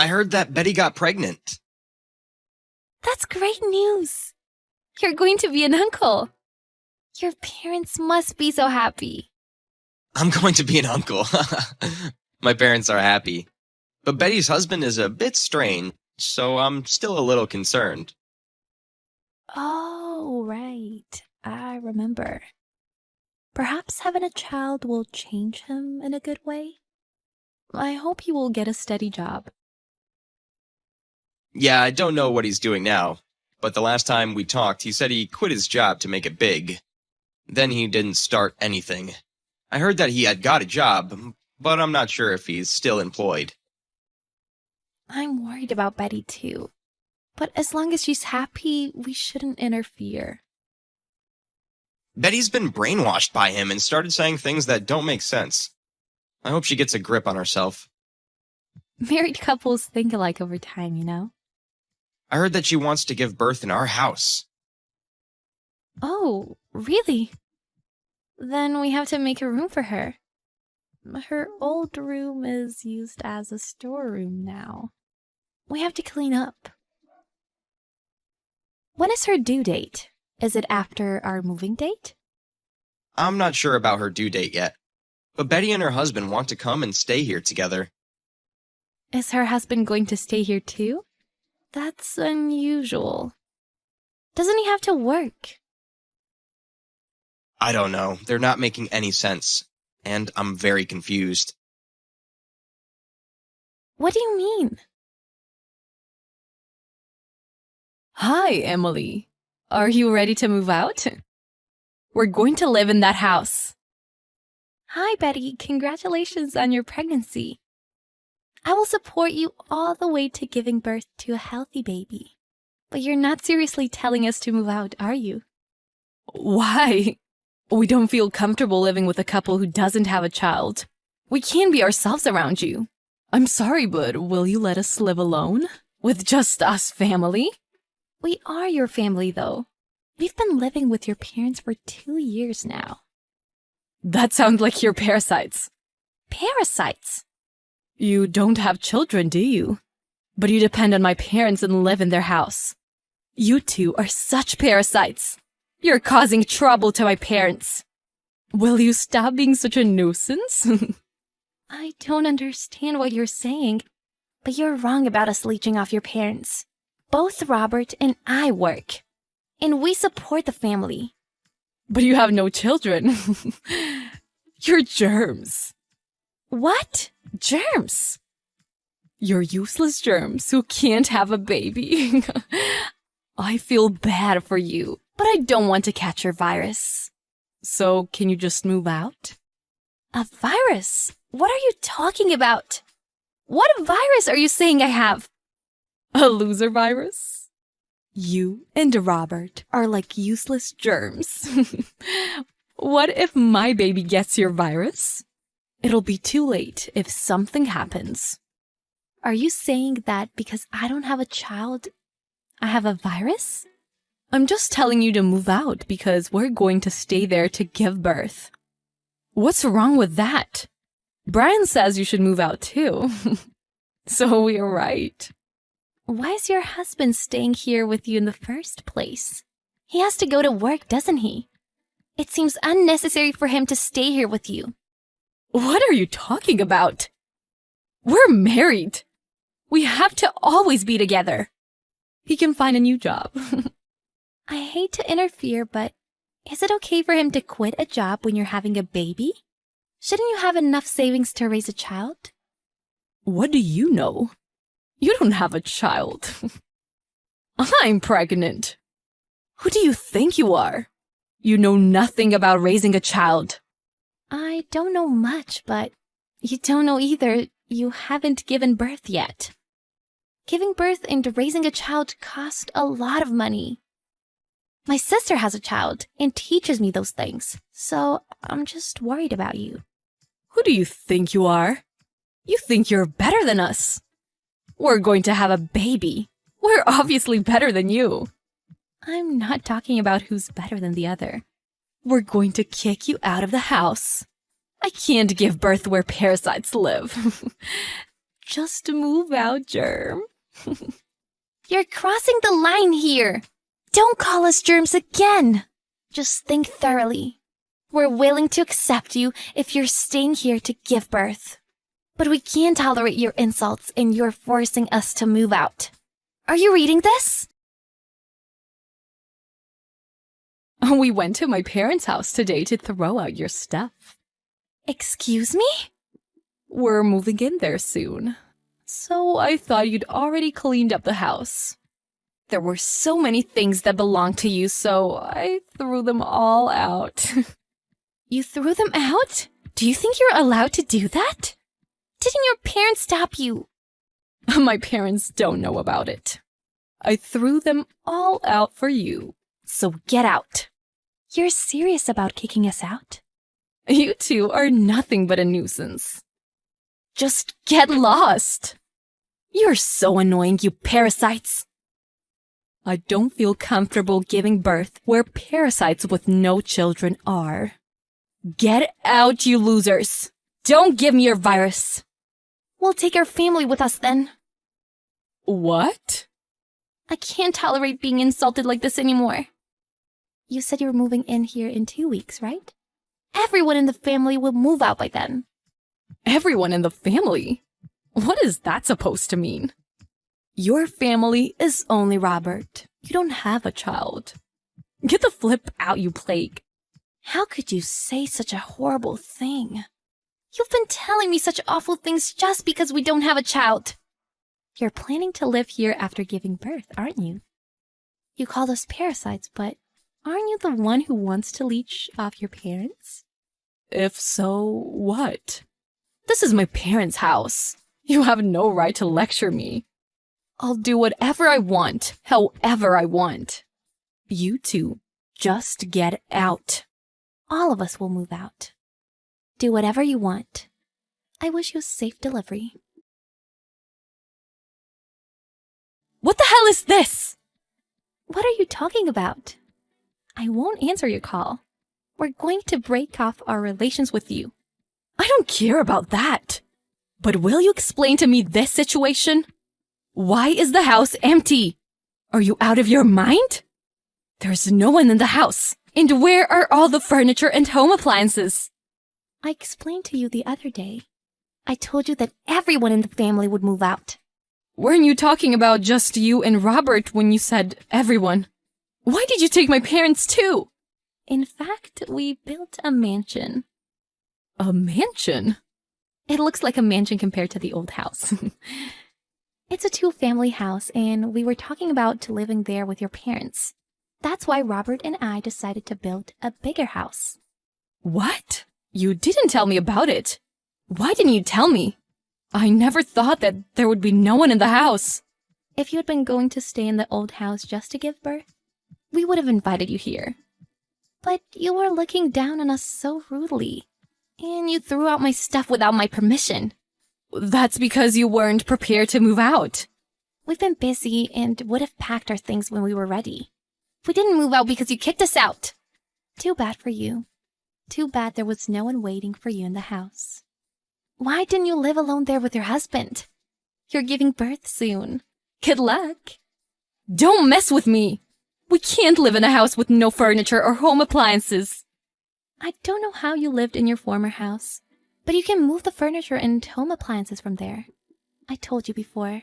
I heard that Betty got pregnant. That's great news. You're going to be an uncle. Your parents must be so happy. I'm going to be an uncle. My parents are happy. But Betty's husband is a bit strange, so I'm still a little concerned. Oh, right. I remember. Perhaps having a child will change him in a good way. I hope he will get a steady job. Yeah, I don't know what he's doing now, but the last time we talked, he said he quit his job to make it big. Then he didn't start anything. I heard that he had got a job, but I'm not sure if he's still employed. I'm worried about Betty too. But as long as she's happy, we shouldn't interfere. Betty's been brainwashed by him and started saying things that don't make sense. I hope she gets a grip on herself. Married couples think alike over time, you know? I heard that she wants to give birth in our house. Oh, really? Then we have to make a room for her. Her old room is used as a storeroom now. We have to clean up. When is her due date? Is it after our moving date? I'm not sure about her due date yet, but Betty and her husband want to come and stay here together. Is her husband going to stay here too? That's unusual. Doesn't he have to work? I don't know. They're not making any sense, and I'm very confused. What do you mean? Hi, Emily. Are you ready to move out? We're going to live in that house. Hi, Betty. Congratulations on your pregnancy. I will support you all the way to giving birth to a healthy baby. But you're not seriously telling us to move out, are you? Why? We don't feel comfortable living with a couple who doesn't have a child. We can't be ourselves around you. I'm sorry, but will you let us live alone? With just us family? We are your family, though. We've been living with your parents for 2 years now. That sounds like you're parasites. Parasites? You don't have children, do you? But you depend on my parents and live in their house. You two are such parasites. You're causing trouble to my parents. Will you stop being such a nuisance? I don't understand what you're saying, but you're wrong about us leeching off your parents. Both Robert and I work, and we support the family. But you have no children. You're germs. What? Germs? You're useless germs who can't have a baby. I feel bad for you, but I don't want to catch your virus. So, can you just move out? A virus? What are you talking about? What virus are you saying I have? A loser virus? You and Robert are like useless germs. What if my baby gets your virus? It'll be too late if something happens. Are you saying that because I don't have a child, I have a virus? I'm just telling you to move out because we're going to stay there to give birth. What's wrong with that? Brian says you should move out too. So we're right. Why is your husband staying here with you in the first place? He has to go to work, doesn't he? It seems unnecessary for him to stay here with you. What are you talking about? We're married. We have to always be together. He can find a new job. I hate to interfere, but is it okay for him to quit a job when you're having a baby? Shouldn't you have enough savings to raise a child? What do you know? You don't have a child. I'm pregnant. Who do you think you are? You know nothing about raising a child. I don't know much, but you don't know either. You haven't given birth yet. Giving birth and raising a child cost a lot of money. My sister has a child and teaches me those things, so I'm just worried about you. Who do you think you are? You think you're better than us. We're going to have a baby. We're obviously better than you. I'm not talking about who's better than the other. We're going to kick you out of the house. I can't give birth where parasites live. Just move out, Germ. You're crossing the line here. Don't call us germs again. Just think thoroughly. We're willing to accept you if you're staying here to give birth. But we can't tolerate your insults and you're forcing us to move out. Are you reading this? We went to my parents' house today to throw out your stuff. Excuse me? We're moving in there soon. So I thought you'd already cleaned up the house. There were so many things that belonged to you, so I threw them all out. You threw them out? Do you think you're allowed to do that? Didn't your parents stop you? My parents don't know about it. I threw them all out for you, so get out. You're serious about kicking us out? You two are nothing but a nuisance. Just get lost. You're so annoying, you parasites. I don't feel comfortable giving birth where parasites with no children are. Get out, you losers. Don't give me your virus. We'll take our family with us then. What? I can't tolerate being insulted like this anymore. You said you were moving in here in 2 weeks, right? Everyone in the family will move out by then. Everyone in the family? What is that supposed to mean? Your family is only Robert. You don't have a child. Get the flip out, you plague. How could you say such a horrible thing? You've been telling me such awful things just because we don't have a child. You're planning to live here after giving birth, aren't you? You call us parasites, but aren't you the one who wants to leech off your parents? If so, what? This is my parents' house. You have no right to lecture me. I'll do whatever I want, however I want. You two, just get out. All of us will move out. Do whatever you want. I wish you a safe delivery. What the hell is this? What are you talking about? I won't answer your call. We're going to break off our relations with you. I don't care about that. But will you explain to me this situation? Why is the house empty? Are you out of your mind? There's no one in the house. And where are all the furniture and home appliances? I explained to you the other day. I told you that everyone in the family would move out. Weren't you talking about just you and Robert when you said everyone? Why did you take my parents too? In fact, we built a mansion. A mansion? It looks like a mansion compared to the old house. It's a 2-family house, and we were talking about living there with your parents. That's why Robert and I decided to build a bigger house. What? You didn't tell me about it. Why didn't you tell me? I never thought that there would be no one in the house. If you had been going to stay in the old house just to give birth, we would have invited you here. But you were looking down on us so rudely, and you threw out my stuff without my permission. That's because you weren't prepared to move out. We've been busy and would have packed our things when we were ready. We didn't move out because you kicked us out. Too bad for you. Too bad there was no one waiting for you in the house. Why didn't you live alone there with your husband? You're giving birth soon. Good luck. Don't mess with me. We can't live in a house with no furniture or home appliances. I don't know how you lived in your former house, but you can move the furniture and home appliances from there. I told you before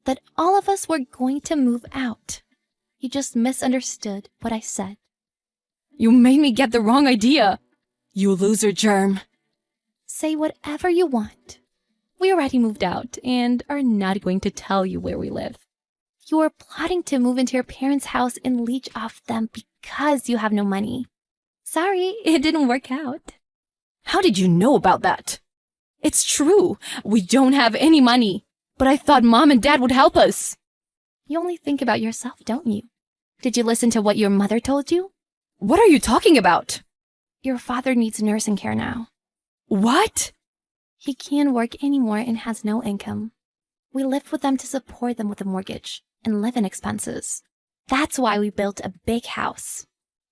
that all of us were going to move out. You just misunderstood what I said. You made me get the wrong idea. You loser, Germ. Say whatever you want. We already moved out and are not going to tell you where we live. You are plotting to move into your parents' house and leech off them because you have no money. Sorry, it didn't work out. How did you know about that? It's true. We don't have any money. But I thought Mom and Dad would help us. You only think about yourself, don't you? Did you listen to what your mother told you? What are you talking about? Your father needs nursing care now. What? He can't work anymore and has no income. We lived with them to support them with a mortgage and living expenses. That's why we built a big house.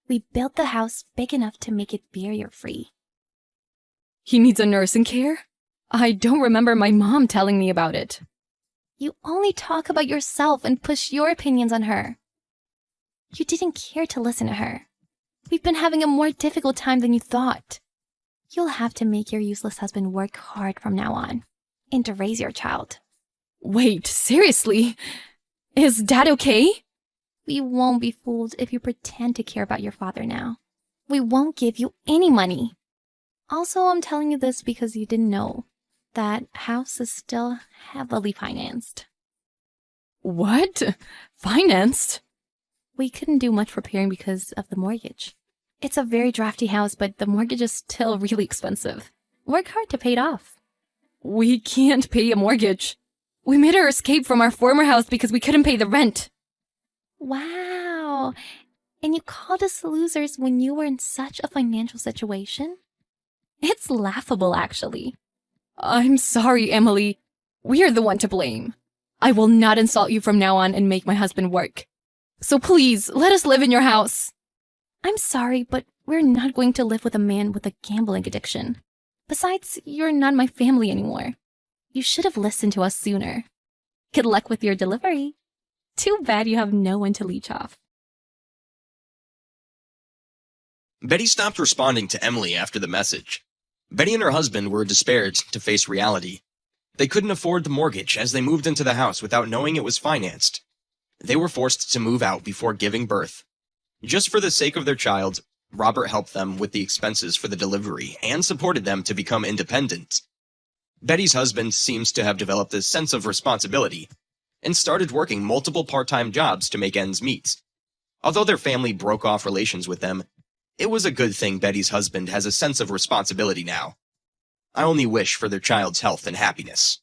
We built the house big enough to make it barrier-free. He needs a nursing care? I don't remember my mom telling me about it. You only talk about yourself and push your opinions on her. You didn't care to listen to her. We've been having a more difficult time than you thought. You'll have to make your useless husband work hard from now on, and to raise your child. Wait, seriously? Is Dad okay? We won't be fooled if you pretend to care about your father now. We won't give you any money. Also, I'm telling you this because you didn't know. That house is still heavily financed. What? Financed? We couldn't do much repairing because of the mortgage. It's a very drafty house, but the mortgage is still really expensive. Work hard to pay it off. We can't pay a mortgage. We made our escape from our former house because we couldn't pay the rent. Wow. And you called us losers when you were in such a financial situation? It's laughable, actually. I'm sorry, Emily. We're the one to blame. I will not insult you from now on and make my husband work. So please, let us live in your house. I'm sorry, but we're not going to live with a man with a gambling addiction. Besides, you're not my family anymore. You should have listened to us sooner. Good luck with your delivery. Too bad you have no one to leech off. Betty stopped responding to Emily after the message. Betty and her husband were despaired to face reality. They couldn't afford the mortgage as they moved into the house without knowing it was financed. They were forced to move out before giving birth. Just for the sake of their child, Robert helped them with the expenses for the delivery and supported them to become independent. Betty's husband seems to have developed a sense of responsibility and started working multiple part-time jobs to make ends meet. Although their family broke off relations with them, it was a good thing Betty's husband has a sense of responsibility now. I only wish for their child's health and happiness.